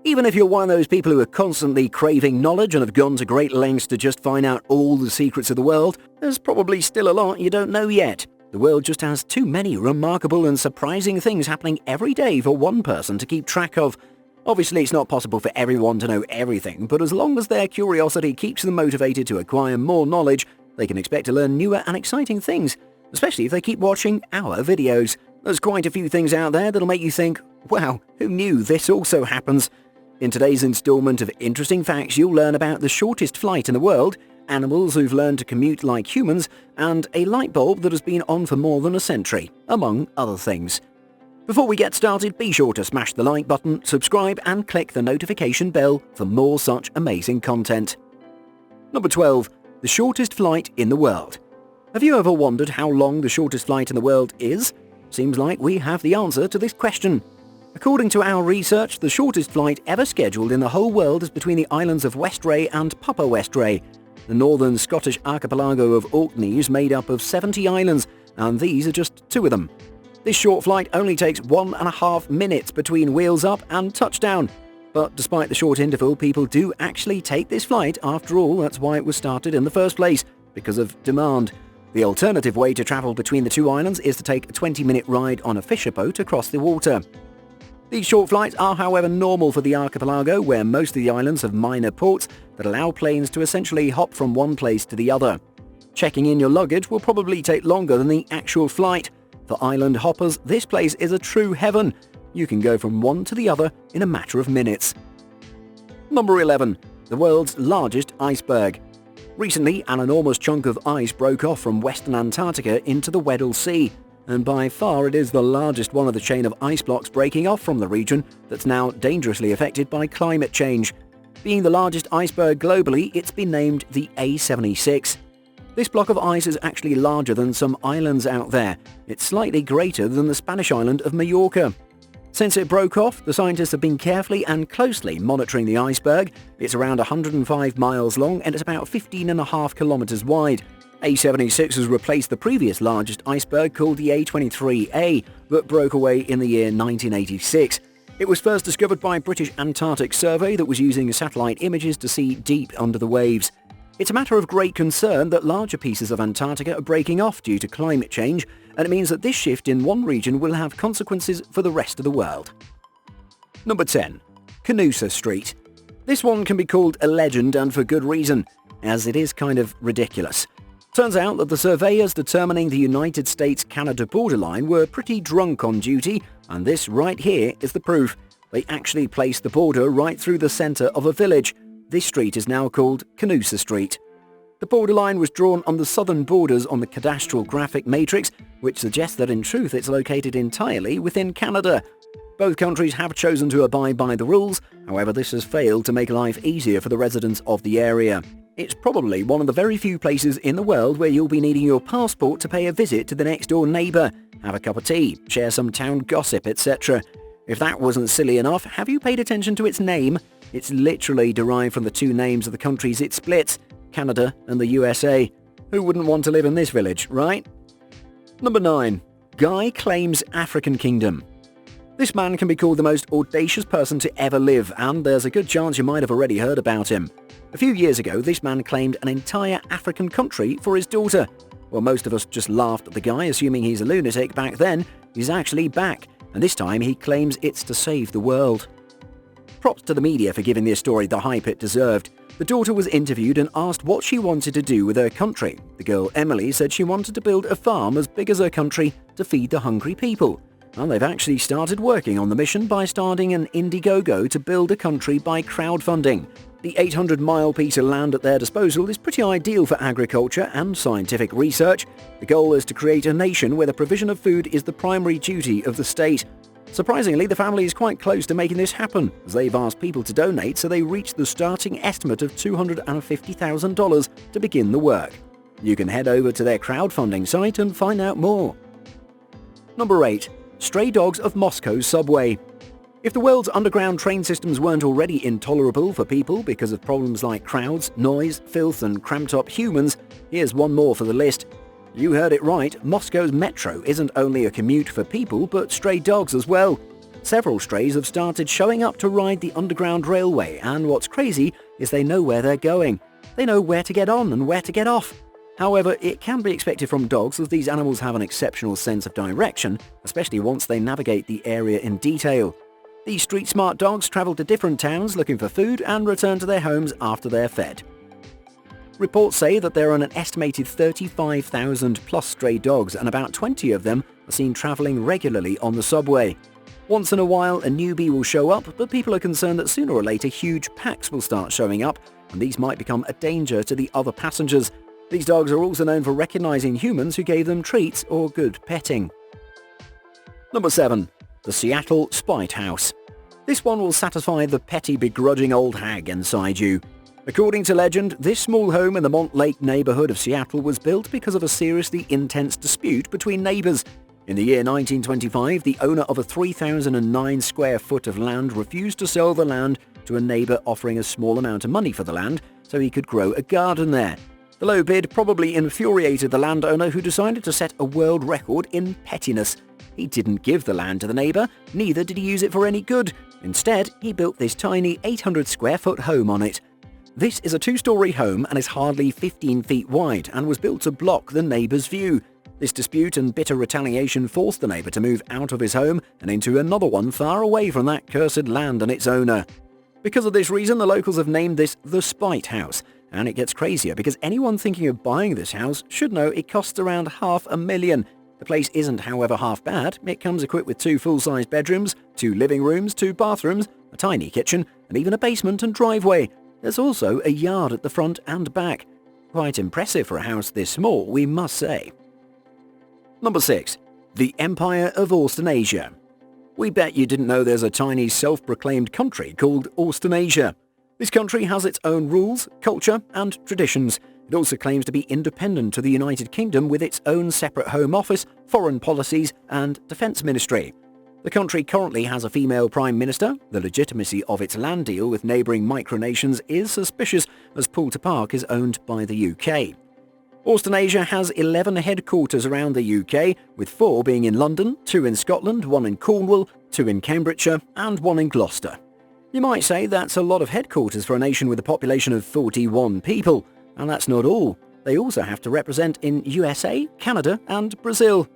Even if you're one of those people who are constantly craving knowledge and have gone to great lengths to just find out all the secrets of the world, there's probably still a lot you don't know yet. The world just has too many remarkable and surprising things happening every day for one person to keep track of. Obviously, it's not possible for everyone to know everything, but as long as their curiosity keeps them motivated to acquire more knowledge, they can expect to learn newer and exciting things, especially if they keep watching our videos. There's quite a few things out there that'll make you think, wow, who knew this also happens? In today's installment of Interesting Facts, you'll learn about the shortest flight in the world, animals who've learned to commute like humans, and a light bulb that has been on for more than a century, among other things. Before we get started, be sure to smash the like button, subscribe, and click the notification bell for more such amazing content. Number 12. The shortest flight in the world. Have you ever wondered how long the shortest flight in the world is? Seems like we have the answer to this question. According to our research, the shortest flight ever scheduled in the whole world is between the islands of Westray and Papa Westray. The northern Scottish archipelago of Orkney is made up of 70 islands, and these are just 2 of them. This short flight only takes 1.5 minutes between wheels up and touchdown. But despite the short interval, people do actually take this flight. After all, that's why it was started in the first place, because of demand. The alternative way to travel between the 2 islands is to take a 20-minute ride on a fisher boat across the water. These short flights are, however, normal for the archipelago, where most of the islands have minor ports that allow planes to essentially hop from one place to the other. Checking in your luggage will probably take longer than the actual flight. For island hoppers, this place is a true heaven. You can go from one to the other in a matter of minutes. Number 11. The world's largest iceberg. Recently, an enormous chunk of ice broke off from western Antarctica into the Weddell Sea, and by far it is the largest one of the chain of ice blocks breaking off from the region that's now dangerously affected by climate change. Being the largest iceberg globally, it's been named the A76. This block of ice is actually larger than some islands out there. It's slightly greater than the Spanish island of Majorca. Since it broke off, the scientists have been carefully and closely monitoring the iceberg. It's around 105 miles long and it's about 15.5 kilometers wide. A76 has replaced the previous largest iceberg called the A23A that broke away in the year 1986. It was first discovered by British Antarctic Survey that was using satellite images to see deep under the waves. It's a matter of great concern that larger pieces of Antarctica are breaking off due to climate change, and it means that this shift in one region will have consequences for the rest of the world. Number 10. Coosa Street. This one can be called a legend, and for good reason, as it is kind of ridiculous. Turns out that the surveyors determining the United States-Canada borderline were pretty drunk on duty, and this right here is the proof. They actually placed the border right through the center of a village. This street is now called Coosa Street. The borderline was drawn on the southern borders on the cadastral graphic matrix, which suggests that in truth it's located entirely within Canada. Both countries have chosen to abide by the rules, however this has failed to make life easier for the residents of the area. It's probably one of the very few places in the world where you'll be needing your passport to pay a visit to the next door neighbour, have a cup of tea, share some town gossip, etc. If that wasn't silly enough, have you paid attention to its name? It's literally derived from the 2 names of the countries it splits, Canada and the USA. Who wouldn't want to live in this village, right? Number 9. Guy claims African kingdom. This man can be called the most audacious person to ever live, and there's a good chance you might have already heard about him. A few years ago, this man claimed an entire African country for his daughter. Well, most of us just laughed at the guy, assuming he's a lunatic back then. He's actually back, and this time he claims it's to save the world. Props to the media for giving this story the hype it deserved. The daughter was interviewed and asked what she wanted to do with her country. The girl Emily said she wanted to build a farm as big as her country to feed the hungry people. And they've actually started working on the mission by starting an Indiegogo to build a country by crowdfunding. The 800-mile piece of land at their disposal is pretty ideal for agriculture and scientific research. The goal is to create a nation where the provision of food is the primary duty of the state. Surprisingly, the family is quite close to making this happen, as they've asked people to donate so they reach the starting estimate of $250,000 to begin the work. You can head over to their crowdfunding site and find out more. Number 8. Stray dogs of Moscow's subway. If the world's underground train systems weren't already intolerable for people because of problems like crowds, noise, filth and cramped-up humans, here's one more for the list. You heard it right, Moscow's metro isn't only a commute for people but stray dogs as well. Several strays have started showing up to ride the Underground Railway, and what's crazy is they know where they're going. They know where to get on and where to get off. However, it can be expected from dogs as these animals have an exceptional sense of direction, especially once they navigate the area in detail. These street-smart dogs travel to different towns looking for food and return to their homes after they're fed. Reports say that there are an estimated 35,000 plus stray dogs, and about 20 of them are seen traveling regularly on the subway. Once in a while, a newbie will show up, but people are concerned that sooner or later huge packs will start showing up, and these might become a danger to the other passengers. These dogs are also known for recognizing humans who gave them treats or good petting. Number 7. The Seattle Spite House. This one will satisfy the petty, begrudging old hag inside you. According to legend, this small home in the Montlake neighborhood of Seattle was built because of a seriously intense dispute between neighbors. In the year 1925, the owner of a 3,009 square foot of land refused to sell the land to a neighbor offering a small amount of money for the land so he could grow a garden there. The low bid probably infuriated the landowner, who decided to set a world record in pettiness. He didn't give the land to the neighbor, neither did he use it for any good. Instead, he built this tiny 800 square foot home on it. This is a 2-story home and is hardly 15 feet wide and was built to block the neighbor's view. This dispute and bitter retaliation forced the neighbor to move out of his home and into another one far away from that cursed land and its owner. Because of this reason, the locals have named this the Spite House, and it gets crazier because anyone thinking of buying this house should know it costs around $500,000. The place isn't, however, half bad. It comes equipped with 2 full-size bedrooms, 2 living rooms, 2 bathrooms, a tiny kitchen, and even a basement and driveway. There's also a yard at the front and back. Quite impressive for a house this small, we must say. Number 6. The Empire of Austenasia. We bet you didn't know there's a tiny self-proclaimed country called Austenasia. This country has its own rules, culture, and traditions. It also claims to be independent to the United Kingdom with its own separate Home Office, foreign policies, and defense ministry. The country currently has a female prime minister. The legitimacy of its land deal with neighbouring micronations is suspicious, as Poulter Park is owned by the UK. Austenasia has 11 headquarters around the UK, with 4 being in London, 2 in Scotland, 1 in Cornwall, 2 in Cambridgeshire, and 1 in Gloucester. You might say that's a lot of headquarters for a nation with a population of 41 people, and that's not all. They also have to represent in USA, Canada, and Brazil.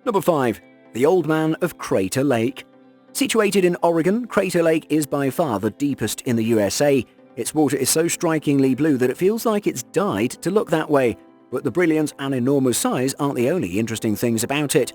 Number 5. The Old Man of Crater Lake. Situated in Oregon, Crater Lake is by far the deepest in the USA. Its water is so strikingly blue that it feels like it's died to look that way. But the brilliance and enormous size aren't the only interesting things about it.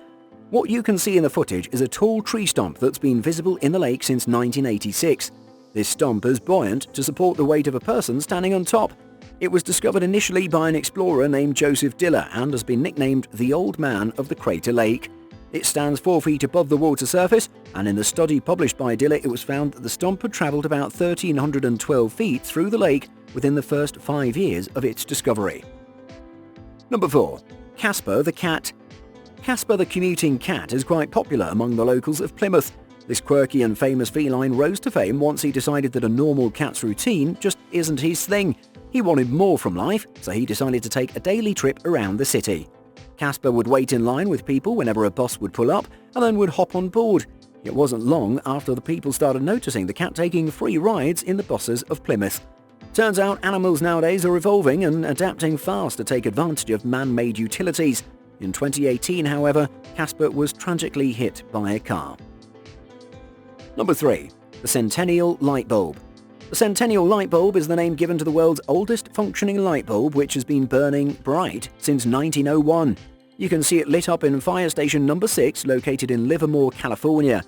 What you can see in the footage is a tall tree stump that's been visible in the lake since 1986. This stump is buoyant to support the weight of a person standing on top. It was discovered initially by an explorer named Joseph Diller and has been nicknamed the Old Man of the Crater Lake. It stands 4 feet above the water surface, and in the study published by Diller, it was found that the stump had travelled about 1,312 feet through the lake within the first 5 years of its discovery. Number 4. Casper the cat. Casper the commuting cat is quite popular among the locals of Plymouth. This quirky and famous feline rose to fame once he decided that a normal cat's routine just isn't his thing. He wanted more from life, so he decided to take a daily trip around the city. Casper would wait in line with people whenever a bus would pull up and then would hop on board. It wasn't long after the people started noticing the cat taking free rides in the buses of Plymouth. Turns out animals nowadays are evolving and adapting fast to take advantage of man-made utilities. In 2018, however, Casper was tragically hit by a car. Number 3. The Centennial light bulb. The Centennial light bulb is the name given to the world's oldest functioning light bulb, which has been burning bright since 1901. You can see it lit up in Fire Station Number 6, located in Livermore, California.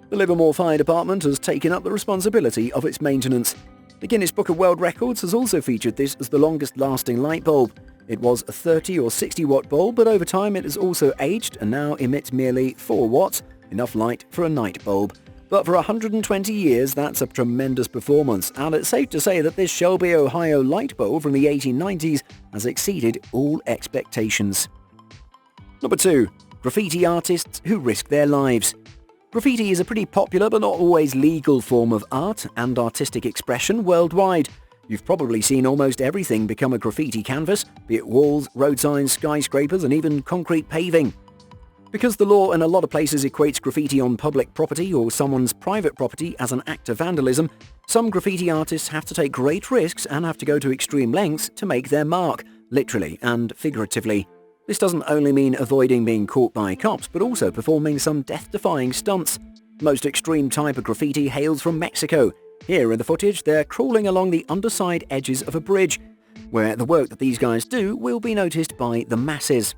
The Livermore Fire Department has taken up the responsibility of its maintenance. The Guinness Book of World Records has also featured this as the longest-lasting light bulb. It was a 30 or 60 watt bulb, but over time it has also aged and now emits merely 4 watts, enough light for a night bulb. But for 120 years, that's a tremendous performance, and it's safe to say that this Shelby, Ohio light bulb from the 1890s has exceeded all expectations. Number 2. Graffiti artists who risk their lives. Graffiti is a pretty popular but not always legal form of art and artistic expression worldwide. You've probably seen almost everything become a graffiti canvas, be it walls, road signs, skyscrapers, and even concrete paving. Because the law in a lot of places equates graffiti on public property or someone's private property as an act of vandalism, some graffiti artists have to take great risks and have to go to extreme lengths to make their mark, literally and figuratively. This doesn't only mean avoiding being caught by cops, but also performing some death-defying stunts. Most extreme type of graffiti hails from Mexico. Here in the footage, they're crawling along the underside edges of a bridge, where the work that these guys do will be noticed by the masses.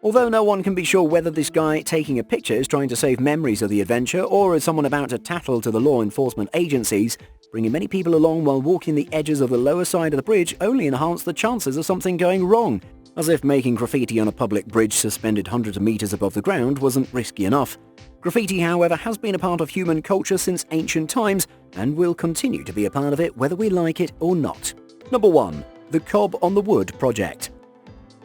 Although no one can be sure whether this guy taking a picture is trying to save memories of the adventure or is someone about to tattle to the law enforcement agencies, bringing many people along while walking the edges of the lower side of the bridge only enhance the chances of something going wrong, as if making graffiti on a public bridge suspended hundreds of meters above the ground wasn't risky enough. Graffiti, however, has been a part of human culture since ancient times and will continue to be a part of it whether we like it or not. Number 1. The Cob on the Wood Project.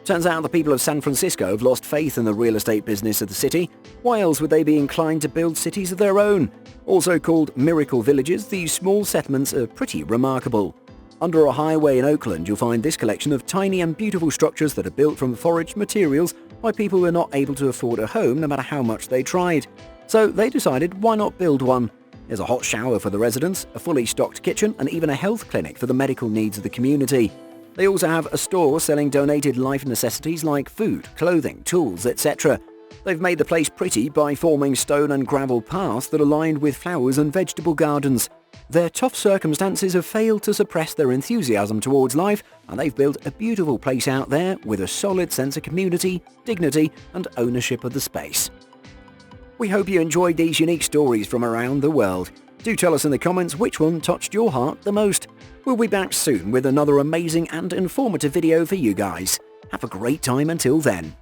Turns out the people of San Francisco have lost faith in the real estate business of the city. Why else would they be inclined to build cities of their own? Also called miracle villages, these small settlements are pretty remarkable. Under a highway in Oakland, you'll find this collection of tiny and beautiful structures that are built from foraged materials by people who are not able to afford a home no matter how much they tried. So they decided, why not build one? There's a hot shower for the residents, a fully stocked kitchen, and even a health clinic for the medical needs of the community. They also have a store selling donated life necessities like food, clothing, tools, etc. They've made the place pretty by forming stone and gravel paths that are lined with flowers and vegetable gardens. Their tough circumstances have failed to suppress their enthusiasm towards life, and they've built a beautiful place out there with a solid sense of community, dignity, and ownership of the space. We hope you enjoyed these unique stories from around the world. Do tell us in the comments which one touched your heart the most. We'll be back soon with another amazing and informative video for you guys. Have a great time until then.